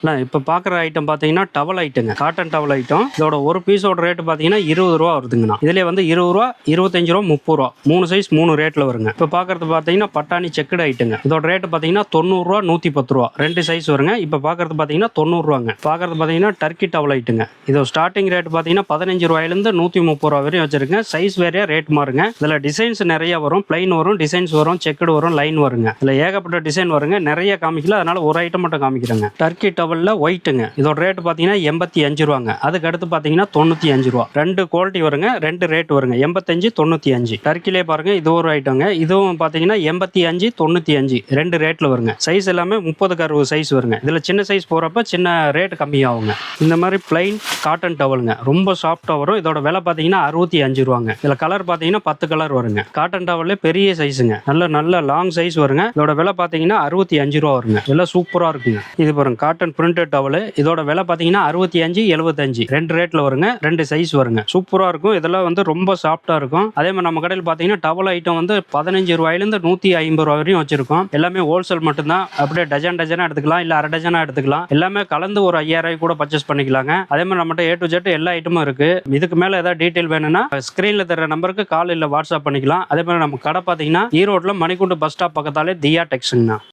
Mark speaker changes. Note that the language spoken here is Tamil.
Speaker 1: இப்போ பார்க்குற ஐட்டம் பார்த்தீங்கன்னா டவல் ஐட்டங்க, காட்டன் டவல் ஐட்டம். இதோட ஒரு பீஸோட ரேட்டு பார்த்தீங்கன்னா 20 ரூபா வருதுங்கண்ணா. இதுலேயே வந்து 20 ரூபா, 25 ரூபா, 30 ரூபா 3 சைஸ் 3 ரேட்டில் வருங்க. இப்போ பார்க்குறது பார்த்தீங்கன்னா பட்டாணி செக்குடு ஐட்டங்க. இதோட ரேட்டு பார்த்தீங்கன்னா 90 ரூபா, 110 ரூபா 2 சைஸ் வருங்க. இப்போ பார்க்குறது பார்த்தீங்கன்னா 90 ரூபாங்க. பார்க்குறது பார்த்தீங்கன்னா டர்க்கி டவல் ஐட்டுங்க. இதோட ஸ்டார்டிங் ரேட் பார்த்தீங்கன்னா 15 ரூபாயிலேருந்து 130 ரூபா வரையும் வச்சிருக்கேன். சைஸ் வேறையா, ரேட் மாறுங்க. இதில் டிசைன்ஸ் நிறைய வரும், பிளைன் வரும், டிசைன்ஸ் வரும், செக்குடு வரும், லைன் வருங்க. இதில் ஏகப்பட்ட டிசைன் வருங்க. நிறைய காமிக்கல, அதனால ஒரு ஐட்டம் மட்டும் காமிக்கிறேங்க. டர்க்கி டவல்ல ஒயிட்டுங்க. இதோட ரேட் பார்த்தீங்கன்னா 85 ரூபாங்க. அதுக்கு அடுத்து பார்த்தீங்கன்னா 95 ரூபா. 2 குவாலிட்டி வருங்க, 2 ரேட் வருங்க, 85, 95. டர்க்கிலே பாருங்க, இது ஒரு ஐட்டங்க. இதுவும் பார்த்தீங்கன்னா 85, 95 2 ரேட்ல வருங்க. சைஸ் எல்லாமே 30க்கு 60 சைஸ் வருங்க. இதுல சின்ன சைஸ் போறப்ப சின்ன ரேட் கம்மியாகுங்க. இந்த மாதிரி பிளைன் காட்டன் டவலுங்க, ரொம்ப சாஃப்டா வரும். இதோட விலை பார்த்தீங்கன்னா 65 ரூபாங்க. இதுல கலர் பார்த்தீங்கன்னா 10 கலர் வருங்க. காட்டன் டவல்ல பெரிய சைஸுங்க, நல்ல லாங் சைஸ் வருங்க. இதோட விலை பார்த்தீங்கன்னா 65 ரூபா வருங்க. இதெல்லாம் சூப்பரா இருக்குங்க. இது பாருங்க, காட்டன் பிரிண்டட் டவல். இதோட விலை பார்த்தீங்கன்னா 65, 75 2 ரேட்ல வருங்க, 2 சைஸ் வருங்க. சூப்பரா இருக்கும். இதெல்லாம் வந்து ரொம்ப சாஃப்டா இருக்கும். அதே மாதிரி நம்ம கடையில் பார்த்தீங்கன்னா டவல் ஐட்டம் வந்து 15 ரூபாயிலிருந்து 150 ரூபா வரையும் வச்சிருக்கோம். எல்லாமே ஹோல்சேல் மட்டும்தான். அப்படியே டஜனா எடுத்துக்கலாம், இல்ல அரை டஜனா எடுத்துக்கலாம். எல்லாமே கலந்து ஒரு 5000 கூட பர்ச்சேஸ் பண்ணிக்கலாங்க. அதே மாதிரி நம்மகிட்ட A to Z எல்லா ஐட்டமும் இருக்கு. இதுக்கு மேல ஏதாவது டீடைல் வேணும்னா ஸ்கிரீன்ல தர நம்பருக்கு கால் இல்ல வாட்ஸ்அப் பண்ணிக்கலாம். அதே மாதிரி நம்ம கடை பார்த்தீங்கன்னா ஈரோட்ல மணிக்கூண்டு பஸ் ஸ்டாப் பக்கத்தாலே தியா டெக்ஸ்ங்க.